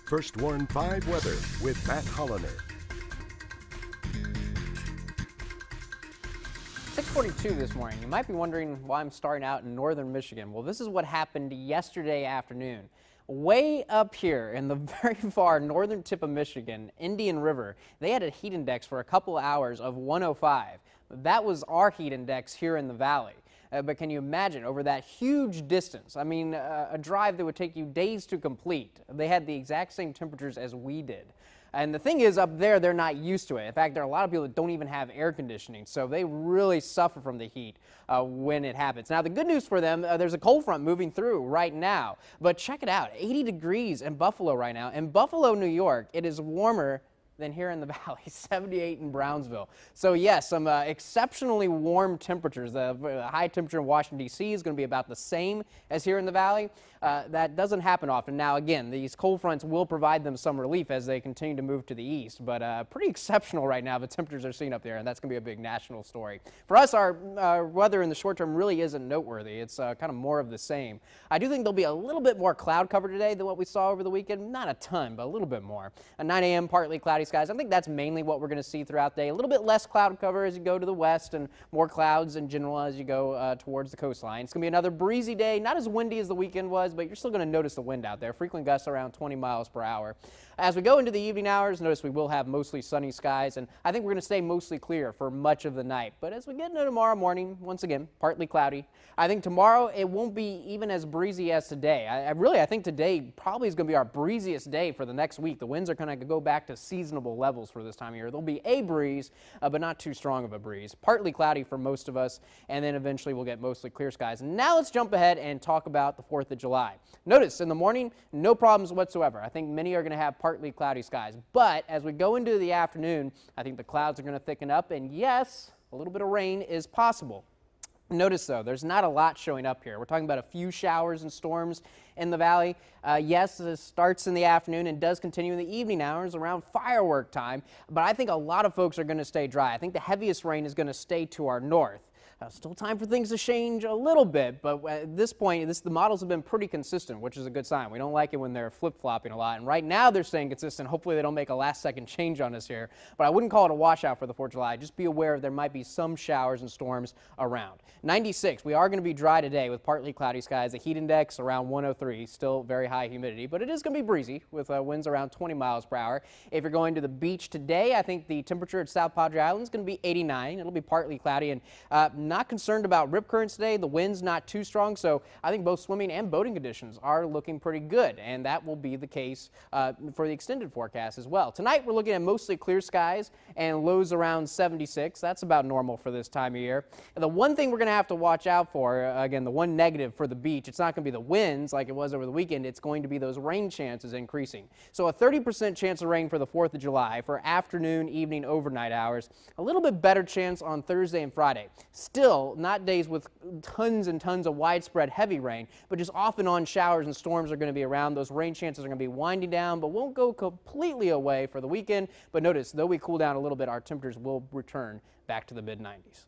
First Warn 5 weather with Matt Hollander. 6:42 this morning. You might be wondering why I'm starting out in northern Michigan. Well, this is what happened yesterday afternoon. Way up here in the very far northern tip of Michigan, Indian River, they had a heat index for a couple hours of 105. That was our heat index here in the valley. But can you imagine over that huge distance? I mean, a drive that would take you days to complete. They had the exact same temperatures as we did. And the thing is, up there, they're not used to it. In fact, there are a lot of people that don't even have air conditioning, so they really suffer from the heat when it happens. Now, the good news for them, there's a cold front moving through right now. But check it out, 80 degrees in Buffalo right now. In Buffalo, New York, it is warmer than here in the valley, 78 in Brownsville. So yes, some exceptionally warm temperatures. The high temperature in Washington, D.C. is going to be about the same as here in the valley. That doesn't happen often. Now again, these cold fronts will provide them some relief as they continue to move to the east, but pretty exceptional right now, the temperatures are seen up there, and that's going to be a big national story. For us, our weather in the short term really isn't noteworthy. It's kind of more of the same. I do think there'll be a little bit more cloud cover today than what we saw over the weekend. Not a ton, but a little bit more. At 9 a.m., partly cloudy skies. I think that's mainly what we're going to see throughout the day. A little bit less cloud cover as you go to the west and more clouds in general as you go towards the coastline. It's going to be another breezy day, not as windy as the weekend was, but you're still going to notice the wind out there. Frequent gusts around 20 miles per hour. As we go into the evening hours, notice we will have mostly sunny skies, and I think we're going to stay mostly clear for much of the night. But as we get into tomorrow morning, once again, partly cloudy. I think tomorrow it won't be even as breezy as today. I think today probably is going to be our breeziest day for the next week. The winds are going to go back to seasonable levels for this time of year. There'll be a breeze, but not too strong of a breeze. Partly cloudy for most of us, and then eventually we'll get mostly clear skies. Now let's jump ahead and talk about the 4th of July. Notice in the morning, no problems whatsoever. I think many are going to have partly cloudy skies, but as we go into the afternoon, I think the clouds are going to thicken up, and yes, a little bit of rain is possible. Notice, though, there's not a lot showing up here. We're talking about a few showers and storms in the valley. Yes, this starts in the afternoon and does continue in the evening hours around firework time, but I think a lot of folks are going to stay dry. I think the heaviest rain is going to stay to our north. Still time for things to change a little bit, but at this point, the models have been pretty consistent, which is a good sign. We don't like it when they're flip-flopping a lot, and right now they're staying consistent. Hopefully they don't make a last-second change on us here, but I wouldn't call it a washout for the 4th of July. Just be aware there might be some showers and storms around. 96, we are going to be dry today with partly cloudy skies. The heat index around 103, still very high humidity, but it is going to be breezy with winds around 20 miles per hour. If you're going to the beach today, I think the temperature at South Padre Island is going to be 89. It'll be partly cloudy, and not concerned about rip currents today. The wind's not too strong, so I think both swimming and boating conditions are looking pretty good, and that will be the case for the extended forecast as well. Tonight, we're looking at mostly clear skies and lows around 76. That's about normal for this time of year. And the one thing we're going to have to watch out for, again, the one negative for the beach, it's not going to be the winds like it was over the weekend. It's going to be those rain chances increasing. So a 30% chance of rain for the 4th of July for afternoon, evening, overnight hours. A little bit better chance on Thursday and Friday. Still, not days with tons and tons of widespread heavy rain, but just off and on showers and storms are going to be around. Those rain chances are going to be winding down, but won't go completely away for the weekend. But notice, though we cool down a little bit, our temperatures will return back to the mid-90s.